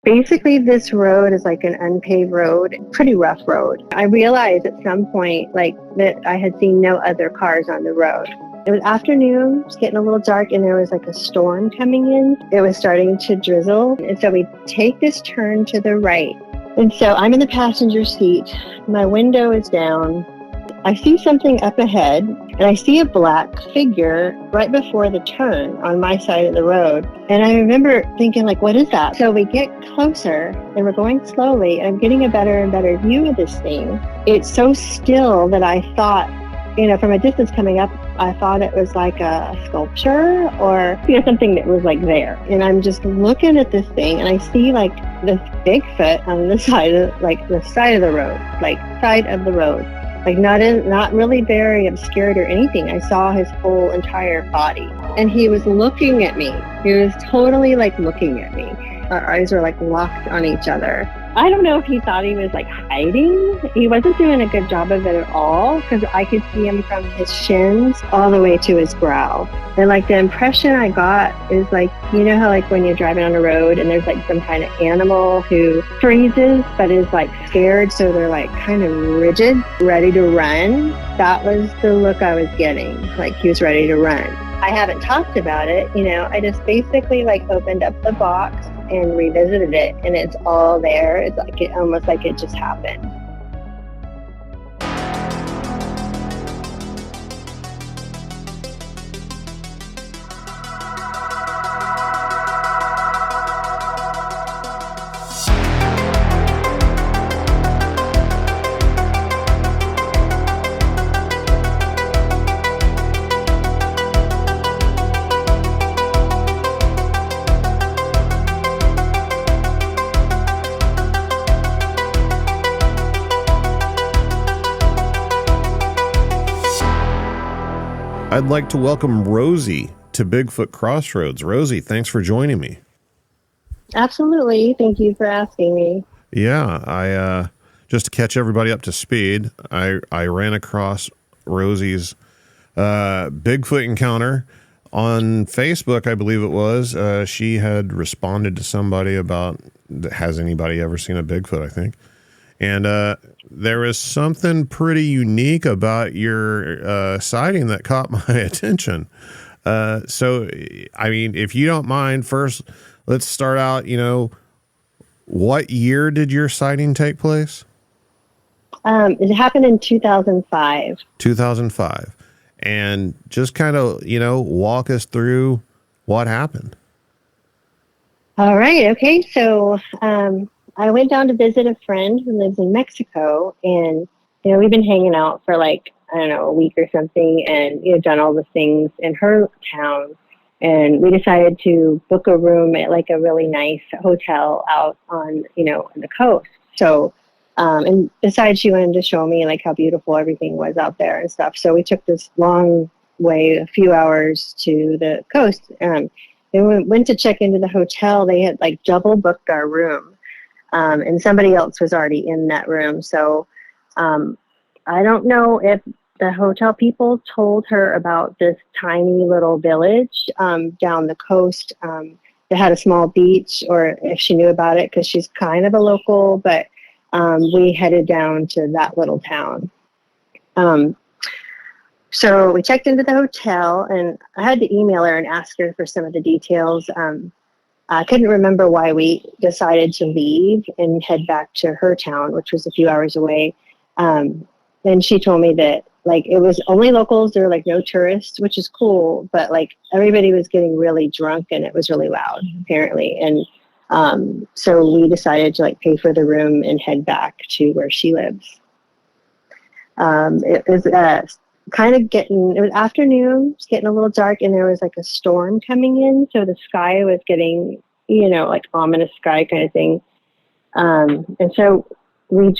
Basically, this road is like an unpaved road, pretty rough road. I realized at some point, like, that I had seen no other cars on the road. It was afternoon, it was getting a little dark, and there was like a storm coming in. It was starting to drizzle, and so we take this turn to the right. And so I'm in the passenger seat, my window is down. I see something up ahead, and I see a black figure right before the turn on my side of the road. And I remember thinking, like, what is that? So we get closer, and we're going slowly, and I'm getting a better and better view of this thing. It's so still that I thought, from a distance coming up, I thought it was like a sculpture or, something that was like there. And I'm just looking at this thing, and I see like this Bigfoot on the side of the road, like not really very obscured or anything. I saw his whole entire body, and he was looking at me. He was totally like looking at me. Our eyes were like locked on each other. I don't know if he thought he was like hiding. He wasn't doing a good job of it at all, because I could see him from his shins all the way to his brow. And like the impression I got is like, how like when you're driving on a road and there's like some kind of animal who freezes but is like scared, so they're like kind of rigid, ready to run. That was the look I was getting, like he was ready to run. I haven't talked about it, I just basically like opened up the box and revisited it, and it's all there. It's like almost like it just happened. I'd like to welcome Rosie to Bigfoot Crossroads. Rosie, thanks for joining me. Absolutely. Thank you for asking me. Yeah, I just to catch everybody up to speed, I ran across Rosie's Bigfoot encounter on Facebook, I believe it was. She had responded to somebody about, has anybody ever seen a Bigfoot, I think. And there was something pretty unique about your sighting that caught my attention. So, I mean, if you don't mind, first, let's start out, what year did your sighting take place? It happened in 2005. 2005. And just kind of, walk us through what happened. All right. Okay. So, I went down to visit a friend who lives in Mexico, and, we've been hanging out for like, I don't know, a week or something, and, done all the things in her town. And we decided to book a room at like a really nice hotel out on, on the coast. So, and besides, she wanted to show me like how beautiful everything was out there and stuff. So we took this long way, a few hours to the coast. And we went to check into the hotel. They had like double booked our room. And somebody else was already in that room. So I don't know if the hotel people told her about this tiny little village down the coast that had a small beach, or if she knew about it, because she's kind of a local, but we headed down to that little town. So we checked into the hotel, and I had to email her and ask her for some of the details. I couldn't remember why we decided to leave and head back to her town, which was a few hours away. And she told me that like it was only locals, there were like no tourists, which is cool, but like everybody was getting really drunk and it was really loud apparently. And so we decided to like pay for the room and head back to where she lives. It was it was afternoon, it was getting a little dark, and there was like a storm coming in. So the sky was getting, like ominous sky kind of thing. And so we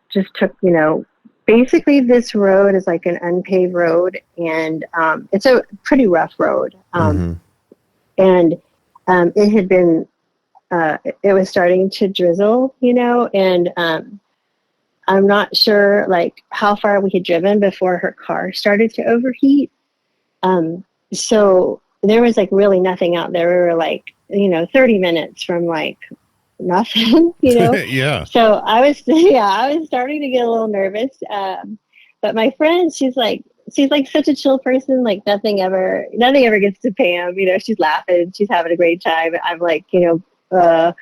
just took, basically this road is like an unpaved road, and it's a pretty rough road. And it had been, it was starting to drizzle, and I'm not sure like how far we had driven before her car started to overheat. So there was like really nothing out there. We were like, 30 minutes from like nothing, Yeah. So I was starting to get a little nervous. But my friend, she's like such a chill person. Like nothing ever gets to Pam. She's laughing, she's having a great time. I'm like, cars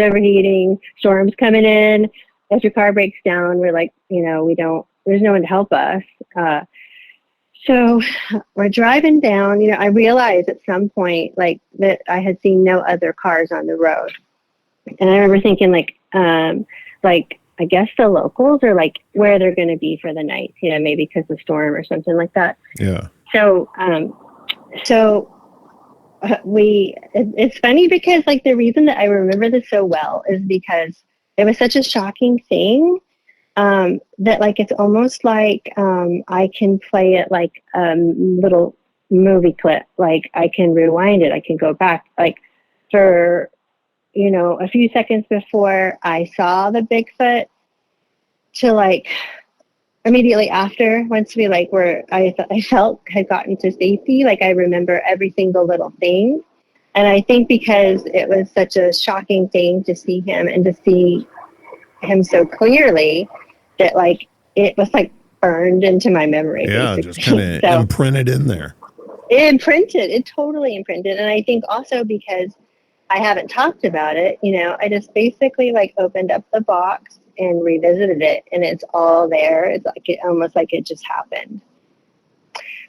overheating, storms coming in. If your car breaks down, we're like, there's no one to help us. So we're driving down. I realized at some point, like, that I had seen no other cars on the road. And I remember thinking, like, I guess the locals are like where they're going to be for the night, maybe because of the storm or something like that. Yeah. So, it's funny because, like, the reason that I remember this so well is because it was such a shocking thing, that, like, it's almost like, I can play it like a little movie clip. Like, I can rewind it. I can go back, like, for, a few seconds before I saw the Bigfoot to, like, immediately after, once we, like, I felt had gotten to safety. Like, I remember every single little thing. And I think because it was such a shocking thing to see him and to see him so clearly, that, like, it was like burned into my memory. Yeah, basically. just kind of imprinted in there. It totally imprinted. And I think also because I haven't talked about it, I just basically, like, opened up the box and revisited it, and it's all there. It's like almost like it just happened.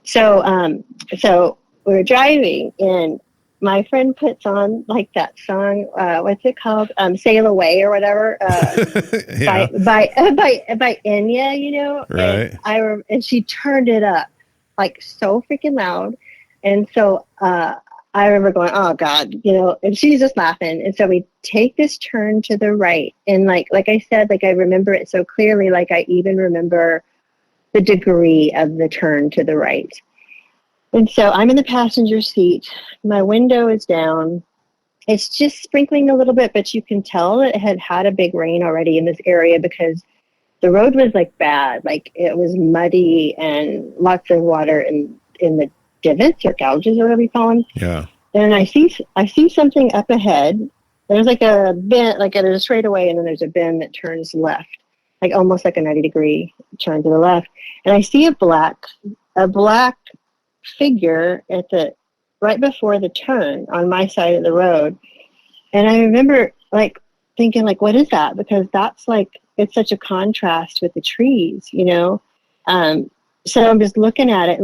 So we were driving, and my friend puts on, like, that song. What's it called? Sail Away or whatever. Yeah. by Enya, Right. And she turned it up, like, so freaking loud, and so I remember going, oh God, and she's just laughing. And so we take this turn to the right, and like I said, like, I remember it so clearly. Like, I even remember the degree of the turn to the right. And so I'm in the passenger seat. My window is down. It's just sprinkling a little bit, but you can tell that it had a big rain already in this area because the road was, like, bad. Like, it was muddy and lots of water in the divots or gouges or whatever you call them. Yeah. And I see something up ahead. There's like a bend, like there's a straightaway, and then there's a bend that turns left, like almost like a 90-degree turn to the left. And I see a black figure right before the turn on my side of the road. And I remember, like, thinking, like, what is that? Because that's, like, it's such a contrast with the trees, So I'm just looking at it.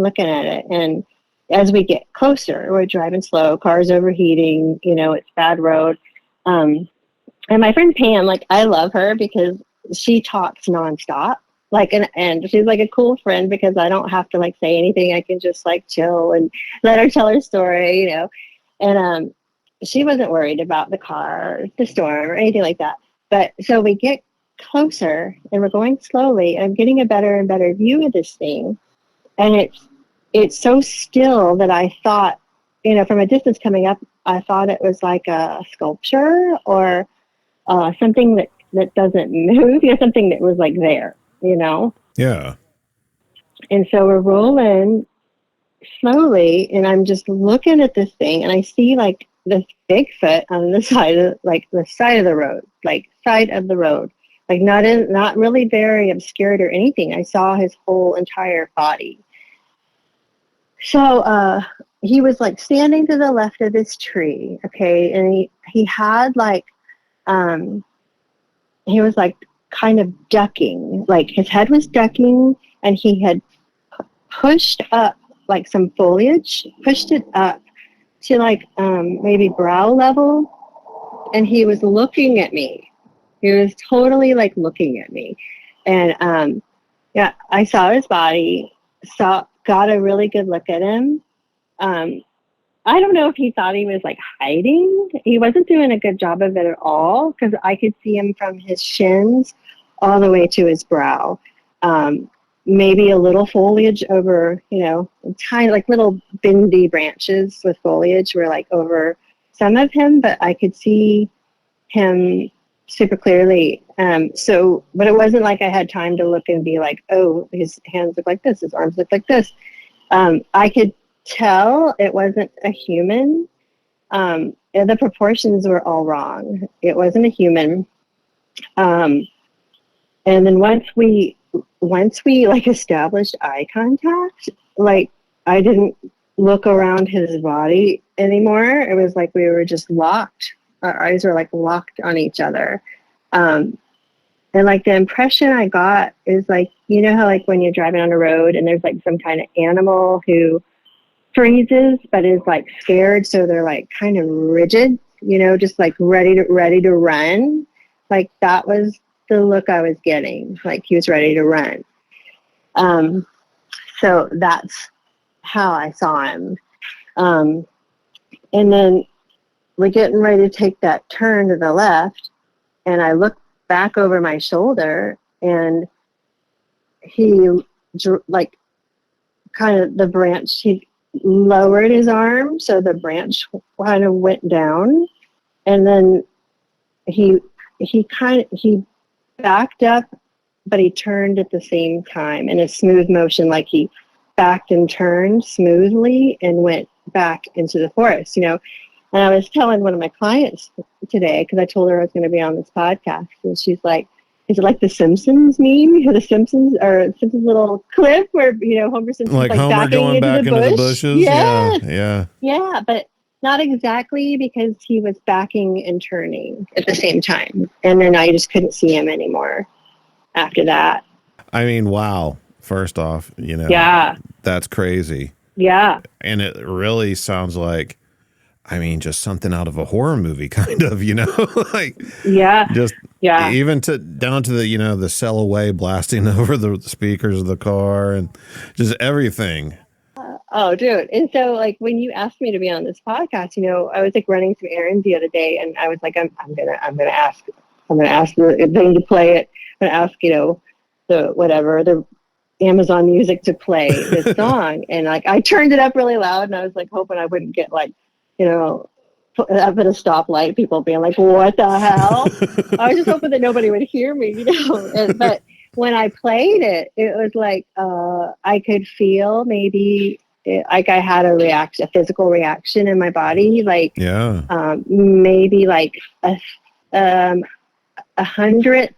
And as we get closer, we're driving slow, cars overheating, it's bad road. And my friend Pam, like, I love her because she talks nonstop. Like, and she's, like, a cool friend because I don't have to, like, say anything. I can just, like, chill and let her tell her story, And she wasn't worried about the car, or the storm, or anything like that. But so we get closer, and we're going slowly, and I'm getting a better and better view of this thing. And it's so still that I thought, from a distance coming up, I thought it was like a sculpture or something that doesn't move, something that was, like, there, Yeah. And so we're rolling slowly, and I'm just looking at this thing, and I see, like, this Bigfoot on the side of the road, like, not really very obscured or anything. I saw his whole entire body. So he was, like, standing to the left of this tree, okay, and he had, like, he was, like, kind of ducking, like, his head was ducking, and he had pushed up, like, some foliage, pushed it up to, like, maybe brow level, and he was looking at me. He was totally, like, looking at me, and yeah, I saw his body, got a really good look at him. I don't know if he thought he was, like, hiding. He wasn't doing a good job of it at all because I could see him from his shins all the way to his brow. Maybe a little foliage over, tiny, like, little bendy branches with foliage were, like, over some of him, but I could see him super clearly. But it wasn't like I had time to look and be like, oh, his hands look like this, his arms look like this. I could tell it wasn't a human. And the proportions were all wrong. It wasn't a human. And then once we like established eye contact, like I didn't look around his body anymore. It was like we were just locked. Our eyes were like locked on each other. And like the impression I got is like, you know how like when you're driving on a road and there's like some kind of animal who freezes but is like scared, so they're like kind of rigid, you know, just like ready to run. Like that was the look I was getting, like he was ready to run. So that's how I saw him. And then we're getting ready to take that turn to the left, and I looked back over my shoulder, and he like kind of the branch, he lowered his arm, so the branch kind of went down, and then he backed up, but he turned at the same time in a smooth motion, like he backed and turned smoothly and went back into the forest, you know. And I was telling one of my clients today, because I told her I was going to be on this podcast, and she's like, is it like the Simpsons meme? The Simpsons, or Simpsons little clip where, you know, Homer Simpson's like Homer backing going back into the bushes? Yes. Yeah, but not exactly, because he was backing and turning at the same time. And then I just couldn't see him anymore after that. I mean, wow. First off, you know, that's crazy. Yeah. And it really sounds like, I mean, just something out of a horror movie, kind of, you know, like, even down to the, you know, the cell away blasting over the speakers of the car and just everything. Oh, dude. And so like, when you asked me to be on this podcast, you know, I was like running some errands the other day, and I was like, I'm going to ask the thing to play it. I'm going to ask, you know, the Amazon Music to play this song. And like, I turned it up really loud, and I was like hoping I wouldn't get like, you know, up at a stoplight, people being like, what the hell? I was just hoping that nobody would hear me, you know. But when I played it, it was like, I could feel maybe like I had a physical reaction in my body, like maybe like a 100th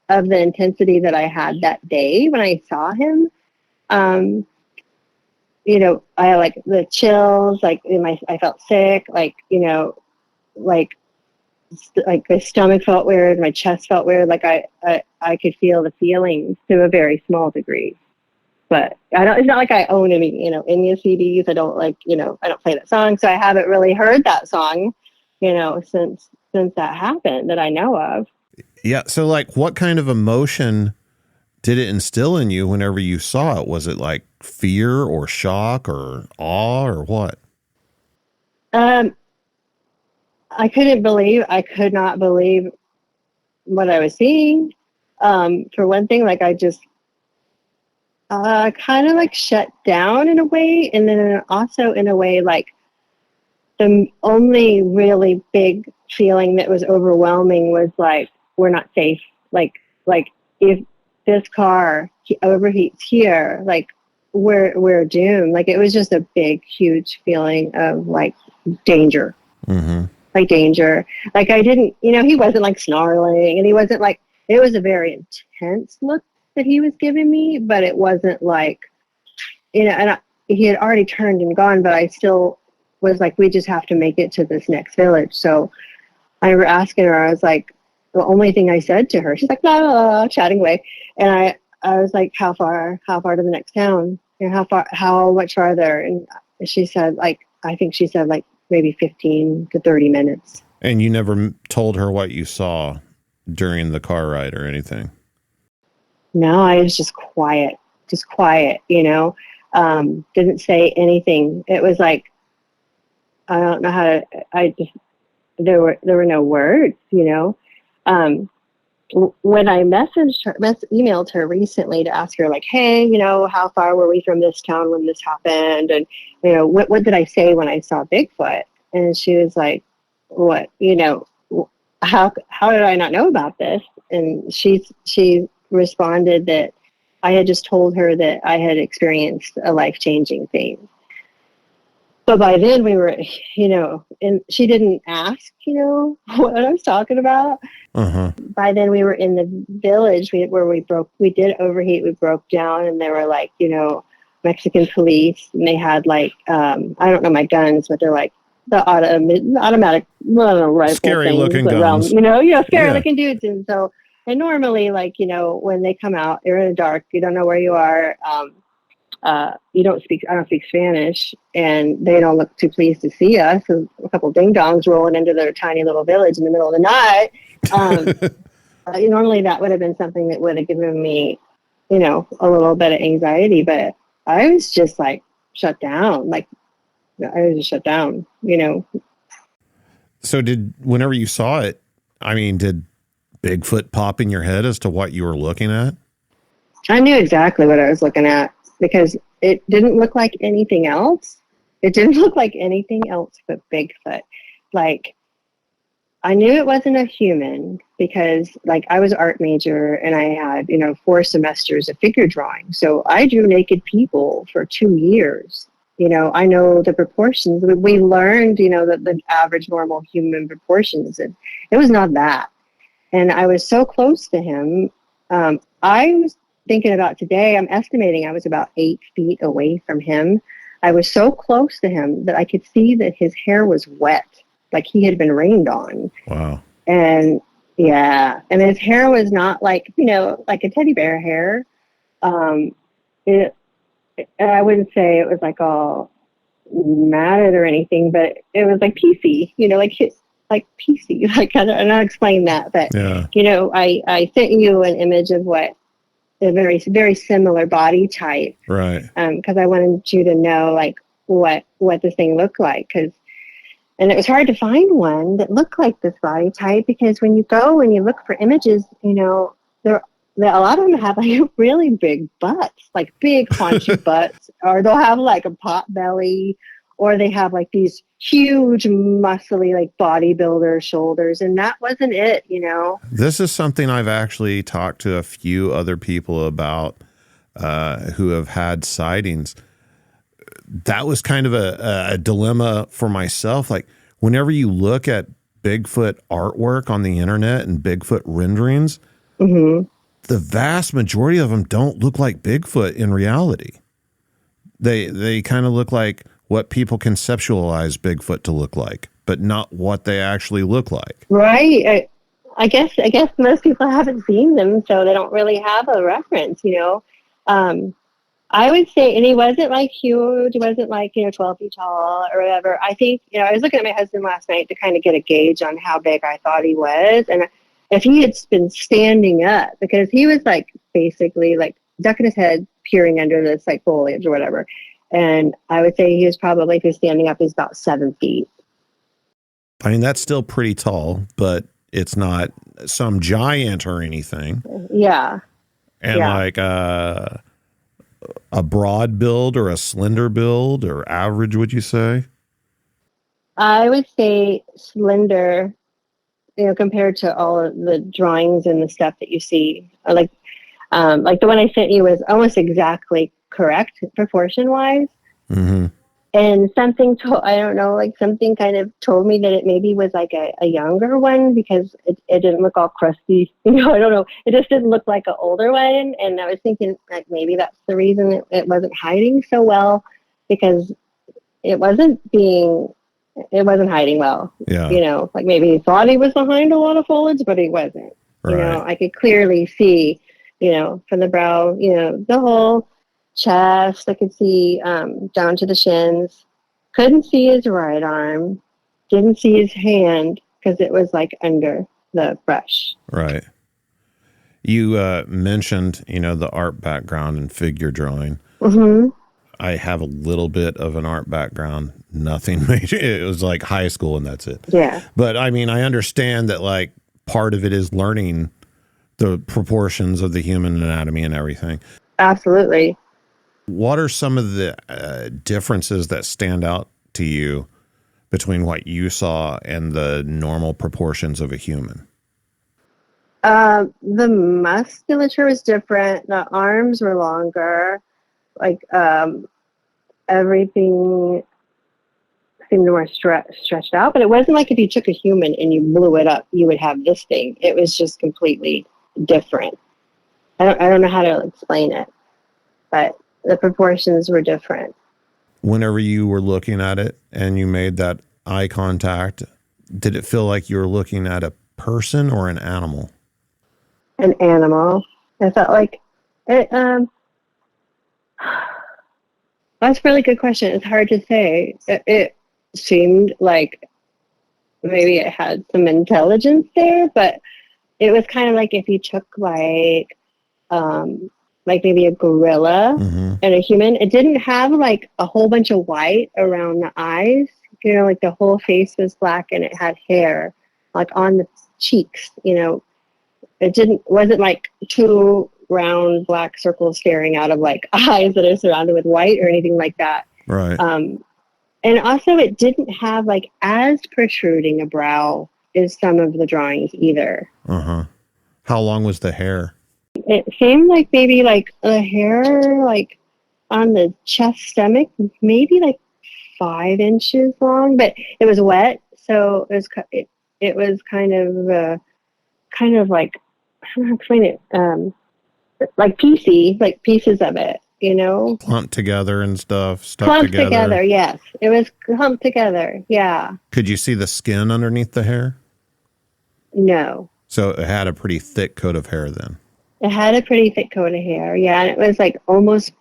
of the intensity that I had that day when I saw him. You know, I like the chills, like I felt sick, like, you know, like my stomach felt weird, my chest felt weird, like I could feel the feelings to a very small degree. But it's not like I own any, you know, any CDs. I don't like, you know, I don't play that song, so I haven't really heard that song, you know, since that happened that I know of. Yeah. So like, what kind of emotion did it instill in you whenever you saw it? Was it like fear or shock or awe or what? I could not believe what I was seeing. For one thing, like I just kind of like shut down in a way. And then also in a way, like the only really big feeling that was overwhelming was like, we're not safe. Like if this car overheats here, like we're doomed. Like it was just a big, huge feeling of like danger. Mm-hmm. Like danger. Like I didn't, you know, he wasn't like snarling, and he wasn't like, it was a very intense look that he was giving me, but it wasn't like, you know, and he had already turned and gone, but I still was like, we just have to make it to this next village. So I remember asking her, I was like, the only thing I said to her, she's like, blah, blah, blah, chatting away. And I was like, how far to the next town? You know, how much farther? And she said, like, I think she said like maybe 15 to 30 minutes. And you never told her what you saw during the car ride or anything? No, I was just quiet, you know, didn't say anything. It was like, I don't know how to, there were no words, you know. When I emailed her recently to ask her like, hey, you know, how far were we from this town when this happened? And, you know, what did I say when I saw Bigfoot? And she was like, what, you know, how did I not know about this? And she responded that I had just told her that I had experienced a life-changing thing. But by then we were, and she didn't ask, what I was talking about. Uh-huh. By then we were in the village where we did overheat. We broke down, and there were like, Mexican police, and they had like, I don't know my guns, but they're like the automatic rifle Scary things looking around, guns. scary looking dudes. And so, and normally, like, when they come out, they're in the dark, you don't know where you are. I don't speak Spanish, and they don't look too pleased to see us. So a couple of ding dongs rolling into their tiny little village in the middle of the night. Normally that would have been something that would have given me, a little bit of anxiety, but I was just like shut down. Like I was just shut down, So whenever you saw it, did Bigfoot pop in your head as to what you were looking at? I knew exactly what I was looking at because it didn't look like anything else. It didn't look like anything else but Bigfoot. Like, I knew it wasn't a human because, like, I was art major and I had, 4 semesters of figure drawing. So I drew naked people for 2 years. I know the proportions. We learned, the average normal human proportions. And it was not that. And I was so close to him. I was thinking about today, I'm estimating I was about 8 feet away from him. I was so close to him that I could see that his hair was wet, like he had been rained on. Wow. And yeah, and his hair was not like, like a teddy bear hair. I wouldn't say it was like all matted or anything, but it was like piecey, like piecey. Like I don't explain that, but yeah. I sent you an image of what a very, very similar body type, right? Because I wanted you to know like what this thing looked like, and it was hard to find one that looked like this body type because when you go and you look for images, a lot of them have like really big butts, like big haunchy butts, or they'll have like a pot belly, or they have like these huge muscly like bodybuilder shoulders, and that wasn't it. This is something I've actually talked to a few other people about who have had sightings. That was kind of a dilemma for myself. Like whenever you look at Bigfoot artwork on the internet and Bigfoot renderings, mm-hmm. the vast majority of them don't look like Bigfoot in reality. They kind of look like what people conceptualize Bigfoot to look like, but not what they actually look like. Right. I guess most people haven't seen them, so they don't really have a reference, I would say, and he wasn't like huge, he wasn't like, 12 feet tall or whatever. I think, I was looking at my husband last night to kind of get a gauge on how big I thought he was. And if he had been standing up, because he was like basically like ducking his head, peering under this like foliage or whatever. And I would say he was probably, if he was standing up, he's about 7 feet. That's still pretty tall, but it's not some giant or anything. Yeah. And like a broad build or a slender build or average, would you say? I would say slender, compared to all of the drawings and the stuff that you see. Like the one I sent you was almost exactly correct proportion wise. Mm-hmm. And something something kind of told me that it maybe was like a younger one because it didn't look all crusty. I don't know. It just didn't look like an older one. And I was thinking like maybe that's the reason it wasn't hiding so well, because it wasn't hiding well. Yeah. Like maybe he thought he was behind a lot of foliage, but he wasn't. Right. I could clearly see, from the brow, the whole chest. I could see down to the shins. Couldn't see his right arm. Didn't see his hand because it was like under the brush. Right. You mentioned, the art background and figure drawing. Mm-hmm. I have a little bit of an art background. Nothing major. It was like high school and that's it. Yeah. But I understand that like part of it is learning the proportions of the human anatomy and everything. Absolutely. What are some of the differences that stand out to you between what you saw and the normal proportions of a human? The musculature was different. The arms were longer. Like everything. seemed more stretched out, but it wasn't like if you took a human and you blew it up, you would have this thing. It was just completely different. I don't know how to explain it, but the proportions were different. Whenever you were looking at it and you made that eye contact, did it feel like you were looking at a person or an animal? An animal. I felt like it. That's a really good question. It's hard to say. It seemed like maybe it had some intelligence there, but it was kind of like if you took like maybe a gorilla and a human. It didn't have like a whole bunch of white around the eyes. You know, like the whole face was black and it had hair like on the cheeks. You know, wasn't like two round black circles staring out of like eyes that are surrounded with white or anything like that. Right. And also it didn't have like as protruding a brow as some of the drawings either. How long was the hair? It seemed like maybe like the hair like on the chest stomach, maybe like 5 inches long, but it was wet. So it was kind of like, I don't know how to explain it. Like piecey, like pieces of it, you know? Clumped together and stuff, stuck Clumped together. together, yes. It was clumped together, yeah. Could you see the skin underneath the hair? No. So it had a pretty thick coat of hair then. It had a pretty thick coat of hair, yeah, and it was like almost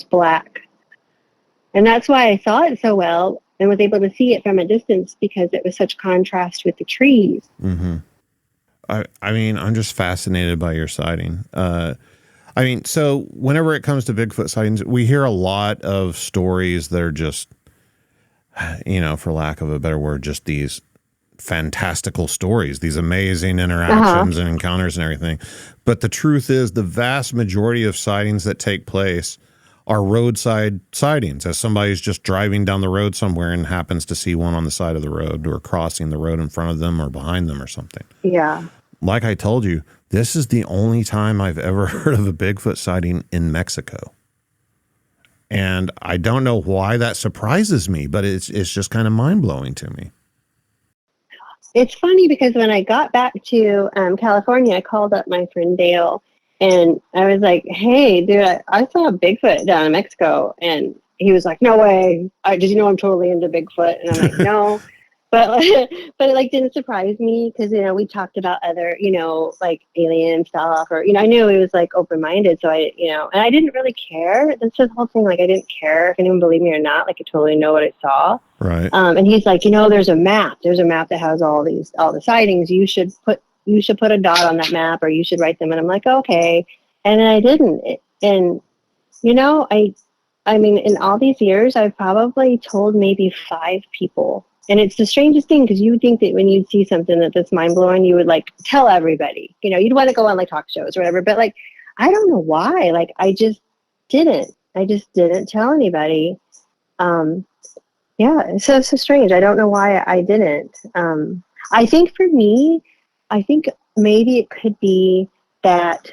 black. And that's why I saw it so well and was able to see it from a distance because it was such contrast with the trees. I mean, I'm just fascinated by your sighting. So whenever it comes to Bigfoot sightings, we hear a lot of stories that are just, you know, for lack of a better word, just these fantastical stories, these amazing interactions and encounters and everything. But the truth is the vast majority of sightings that take place are roadside sightings, as somebody's just driving down the road somewhere and happens to see one on the side of the road or crossing the road in front of them or behind them or something. Yeah. Like I told you, this is the only time I've ever heard of a Bigfoot sighting in Mexico. And I don't know why that surprises me, but it's just kind of mind-blowing to me. It's funny because when I got back to California, I called up my friend Dale and I was like, hey, dude, I saw a Bigfoot down in Mexico. And he was like, no way. Did you know I'm totally into Bigfoot? And I'm like, no. But it didn't surprise me because, you know, we talked about other, you know, like alien stuff or, you know, I knew he was like open-minded. So and I didn't really care. That's the whole thing. Like, I didn't care if anyone believed me or not. Like, I totally know what I saw. Right. And he's like, you know, there's a map that has all the sightings. You should put a dot on that map or you should write them. And I'm like, okay. And then I didn't. And, you know, I mean, in all these years, I've probably told maybe 5 people. And it's the strangest thing because you would think that when you'd see something that's mind-blowing, you would like tell everybody, you know, you'd want to go on like talk shows or whatever. But like, I don't know why. Like, I just didn't tell anybody. Yeah, it's so strange. I don't know why I didn't. I think for me, maybe it could be that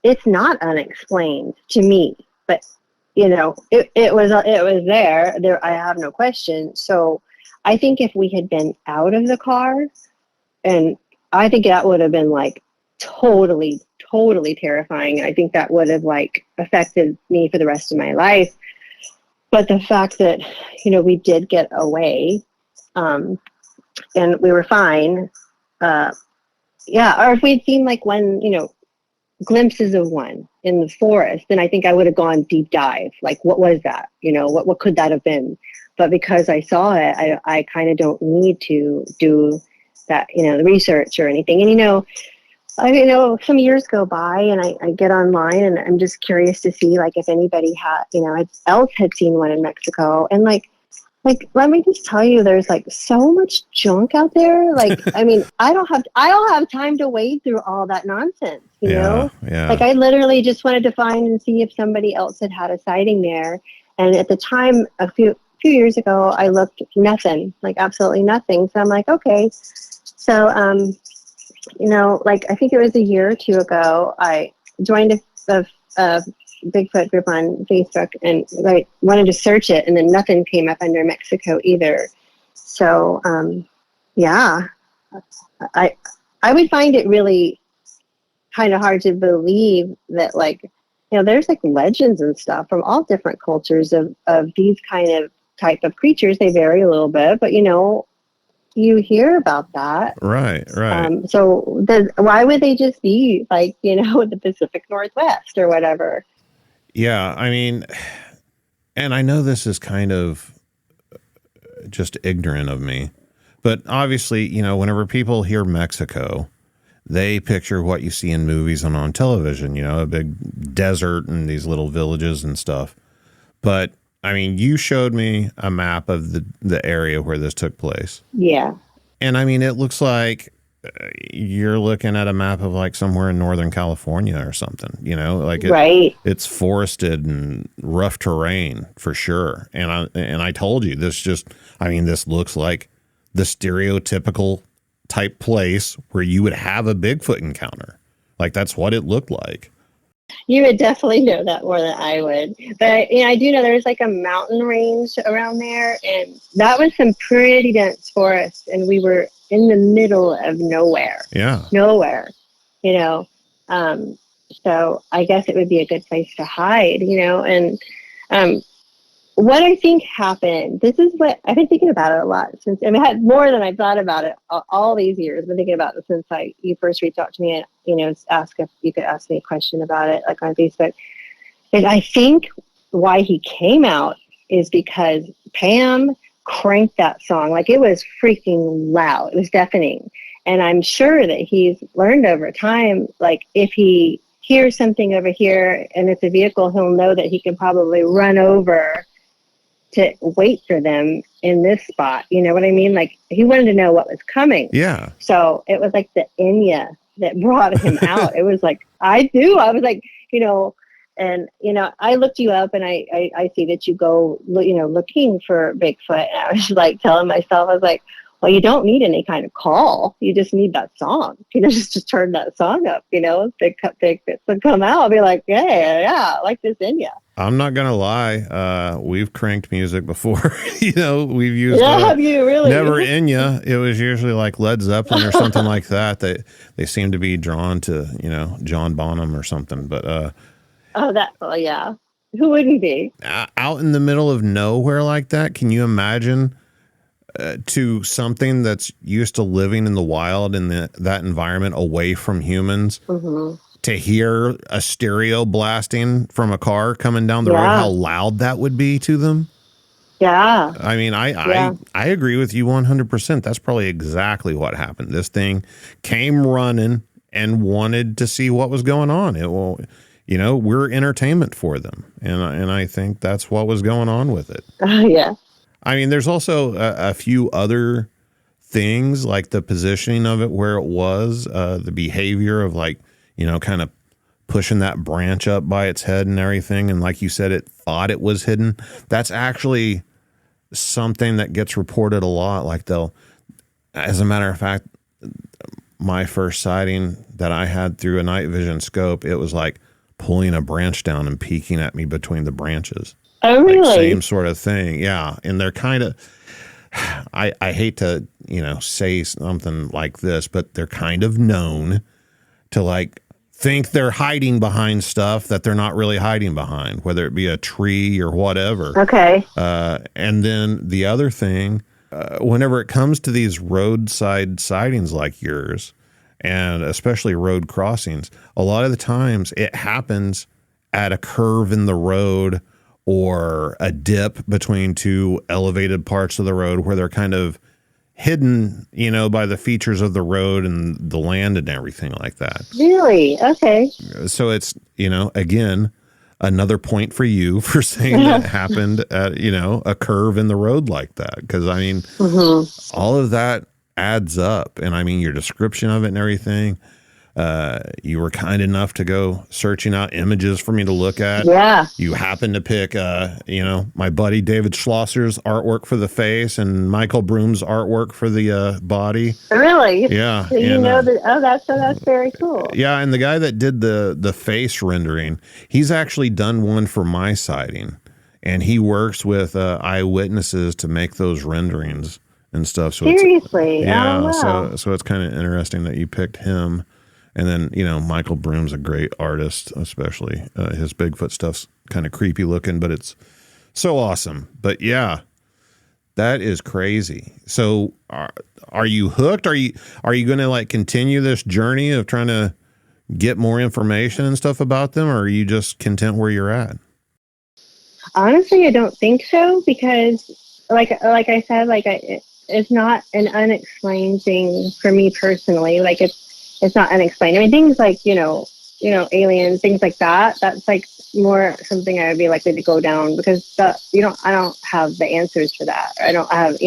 it's not unexplained to me, but you know, it was there. I have no question. So I think if we had been out of the car, and I think that would have been like totally terrifying. I think that would have like affected me for the rest of my life. But the fact that, you know, we did get away, and we were fine. Or if we'd seen like one, you know, glimpses of one in the forest, then I think I would have gone deep dive. Like, what was that? You know, what could that have been? But because I saw it, I kind of don't need to do that, you know, the research or anything. And, you know, some years go by and I get online and I'm just curious to see like if anybody else had seen one in Mexico. And like, let me just tell you, there's like so much junk out there. Like, I mean, I don't have time to wade through all that nonsense, you know? Yeah. Like, I literally just wanted to find and see if somebody else had a sighting there. And at the time, a few years ago, I looked nothing, like absolutely nothing. So I'm like, okay. So, you know, like I think it was a year or two ago, I joined a Bigfoot group on Facebook and I wanted to search it and then nothing came up under Mexico either. So, yeah, I would find it really kind of hard to believe that, like, there's like legends and stuff from all different cultures of these kind of type of creatures. They vary a little bit, but you hear about that. Right. So why would they just be like, the Pacific Northwest or whatever? Yeah, I mean, and I know this is kind of just ignorant of me, but obviously, whenever people hear Mexico, they picture what you see in movies and on television, a big desert and these little villages and stuff. But I mean, you showed me a map of the area where this took place. Yeah. And I mean, it looks like you're looking at a map of like somewhere in Northern California or something, like right. It's forested and rough terrain for sure. And I told you this looks like the stereotypical type place where you would have a Bigfoot encounter. Like that's what it looked like. You would definitely know that more than I would. But I do know there's like a mountain range around there, and that was some pretty dense forest, and we were in the middle of nowhere. Yeah. Nowhere. So I guess it would be a good place to hide, and what I think happened, this is what I've been thinking about it a lot since, I had more than I've thought about it all these years. I've been thinking about it since you first reached out to me and, ask if you could ask me a question about it, like on Facebook. And I think why he came out is because Pam cranked that song. Like it was freaking loud. It was deafening. And I'm sure that he's learned over time, like if he hears something over here and it's a vehicle, he'll know that he can probably run over to wait for them in this spot. You know what I mean? Like he wanted to know what was coming. Yeah. So it was like the Enya that brought him out. It was like, I was like, and, I looked you up and I see that you go, looking for Bigfoot. And I was like telling myself, I was like, well, you don't need any kind of call. You just need that song. Just turn that song up, Bigfoot would come out. I'll be like, hey, yeah, I like this Enya. I'm not going to lie. We've cranked music before. We've used have you really? Never Enya. It was usually like Led Zeppelin or something like that. They seem to be drawn to, John Bonham or something. But yeah. Who wouldn't be? Out in the middle of nowhere like that, can you imagine to something that's used to living in the wild in that environment away from humans? Mm-hmm. To hear a stereo blasting from a car coming down the road, how loud that would be to them. Yeah. I mean, I agree with you 100%. That's probably exactly what happened. This thing came running and wanted to see what was going on. We're entertainment for them. And I think that's what was going on with it. Yeah. I mean, there's also a few other things like the positioning of it, where it was, the behavior of like, kind of pushing that branch up by its head and everything. And like you said, it thought it was hidden. That's actually something that gets reported a lot. Like as a matter of fact, my first sighting that I had through a night vision scope, it was like pulling a branch down and peeking at me between the branches. Oh, really? Like same sort of thing. Yeah. And they're kind of, I hate to, say something like this, but they're kind of known to like think they're hiding behind stuff that they're not really hiding behind, whether it be a tree or whatever. Okay. And then the other thing, whenever it comes to these roadside sightings like yours, and especially road crossings, a lot of the times it happens at a curve in the road or a dip between two elevated parts of the road where they're kind of hidden, by the features of the road and the land and everything like that. Really? Okay. So it's, again, another point for you for saying that happened at, a curve in the road like that. Because, I mean, all of that adds up. And, I mean, your description of it and everything, you were kind enough to go searching out images for me to look at. Yeah. You happened to pick, my buddy David Schlosser's artwork for the face and Michael Broom's artwork for the body. Really? Yeah. So that's very cool. Yeah, and the guy that did the face rendering, he's actually done one for my sighting, and he works with eyewitnesses to make those renderings and stuff. So Seriously? yeah. Oh, wow. So it's kind of interesting that you picked him. And then, Michael Broom's a great artist, especially his Bigfoot stuff's kind of creepy looking, but it's so awesome. But yeah, that is crazy. So are you hooked? Are you going to like continue this journey of trying to get more information and stuff about them? Or are you just content where you're at? Honestly, I don't think so, because like I said, it's not an unexplained thing for me personally. Like it's not unexplained. I mean, things like, aliens, things like that, that's like more something I would be likely to go down, because I don't have the answers for that. I don't have,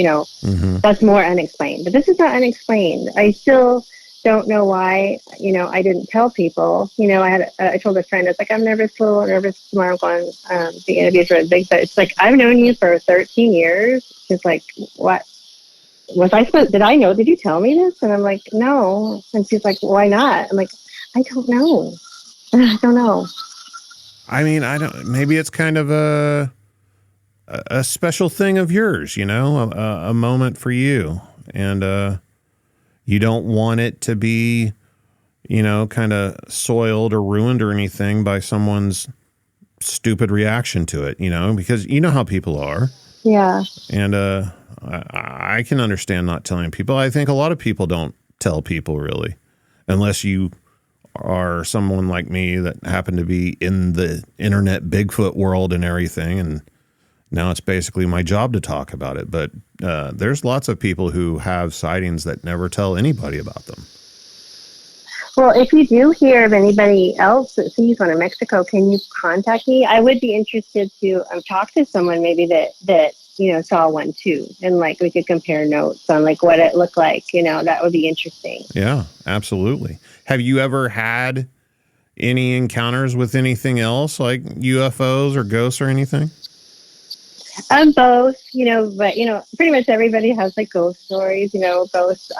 that's more unexplained. But this is not unexplained. I still don't know why, I didn't tell people. I told a friend, it's like, I'm nervous, a little nervous tomorrow. I'm going to be interviewed for a Bigfoot. It's like, I've known you for 13 years. It's like, what? Did I know? Did you tell me this? And I'm like, no. And she's like, why not? I'm like, I don't know. I don't know. I mean, maybe it's kind of a special thing of yours, a moment for you. And you don't want it to be, kind of soiled or ruined or anything by someone's stupid reaction to it, because you know how people are. Yeah. And I can understand not telling people. I think a lot of people don't tell people, really, unless you are someone like me that happened to be in the internet Bigfoot world and everything. And now it's basically my job to talk about it. But there's lots of people who have sightings that never tell anybody about them. Well, if you do hear of anybody else that sees one in Mexico, can you contact me? I would be interested to talk to someone maybe that saw one too, and like we could compare notes on like what it looked like. That would be interesting. Yeah, absolutely. Have you ever had any encounters with anything else like UFOs or ghosts or anything? Both, but pretty much everybody has like ghost stories. Ghosts.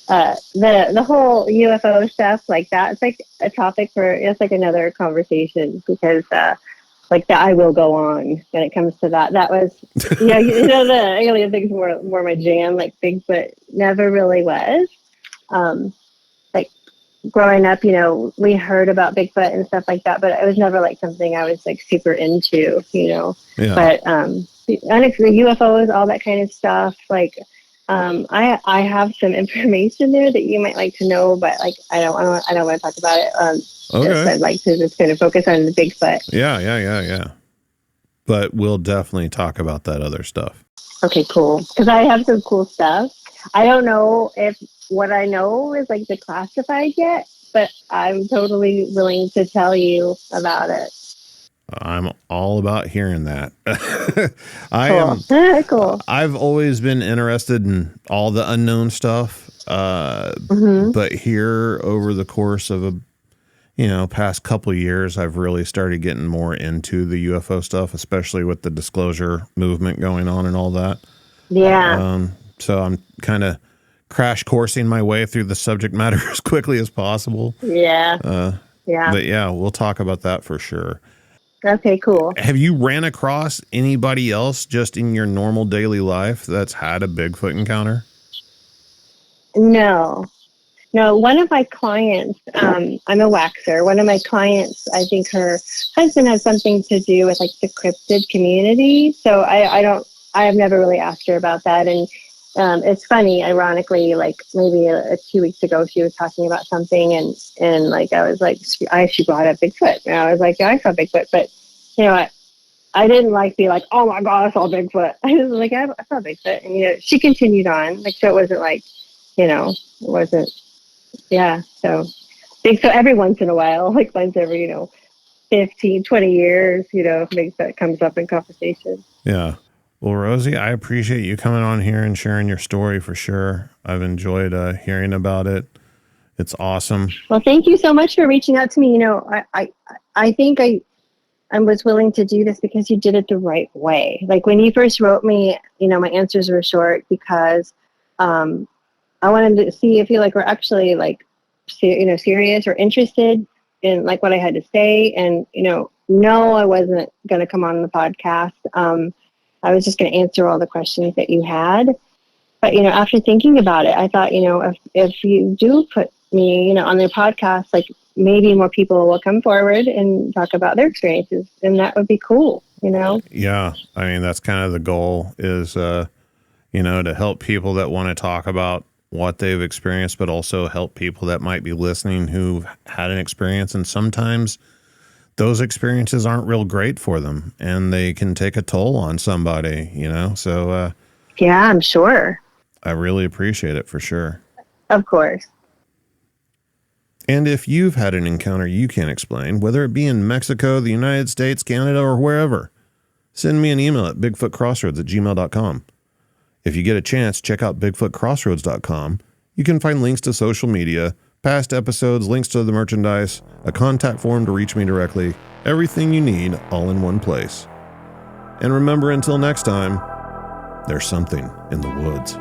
The whole UFO stuff like that, it's like a topic it's like another conversation, because like that I will go on when it comes to that. That was the alien things more my jam. Like Bigfoot never really was. Like growing up, we heard about Bigfoot and stuff like that, but it was never like something I was like super into, Yeah. But the UFOs, all that kind of stuff, like I have some information there that you might like to know, but like I don't want to talk about it. Okay. I'd like to just kind of focus on the Bigfoot. Yeah. But we'll definitely talk about that other stuff. Okay, cool. Because I have some cool stuff. I don't know if what I know is like declassified yet, but I'm totally willing to tell you about it. I'm all about hearing that. Cool. I've always been interested in all the unknown stuff. But here over the course of past couple of years, I've really started getting more into the UFO stuff, especially with the disclosure movement going on and all that. Yeah. So I'm kind of crash coursing my way through the subject matter as quickly as possible. Yeah. But yeah, we'll talk about that for sure. Okay, cool. Have you ran across anybody else just in your normal daily life that's had a Bigfoot encounter? No. One of my clients, I'm a waxer. One of my clients, I think her husband has something to do with like the cryptid community. So I have never really asked her about that. And it's funny, ironically, like maybe 2 weeks ago, she was talking about something and like, I was like, she brought up Bigfoot. And I was like, yeah, I saw Bigfoot, but I didn't like be like, oh my God, I saw Bigfoot. I was like, I saw Bigfoot. And, she continued on. Like, so it wasn't like, it wasn't, yeah. So every once in a while, like once every, 15, 20 years, Bigfoot comes up in conversation. Yeah. Well, Rosie, I appreciate you coming on here and sharing your story for sure. I've enjoyed hearing about it. It's awesome. Well, thank you so much for reaching out to me. I think I was willing to do this because you did it the right way. Like when you first wrote me, my answers were short because I wanted to see if you were actually serious or interested in like what I had to say. And, no, I wasn't going to come on the podcast. I was just going to answer all the questions that you had. But, after thinking about it, I thought, if you do put me, on their podcast, like maybe more people will come forward and talk about their experiences, and that would be cool, Yeah. I mean, that's kind of the goal is, to help people that want to talk about what they've experienced, but also help people that might be listening who've had an experience. And sometimes those experiences aren't real great for them and they can take a toll on somebody, so, yeah, I'm sure. I really appreciate it for sure. Of course. And if you've had an encounter you can't explain, whether it be in Mexico, the United States, Canada, or wherever, send me an email at bigfootcrossroads@gmail.com. If you get a chance, check out bigfootcrossroads.com. You can find links to social media, past episodes, links to the merchandise, a contact form to reach me directly, everything you need all in one place. And remember, until next time, there's something in the woods.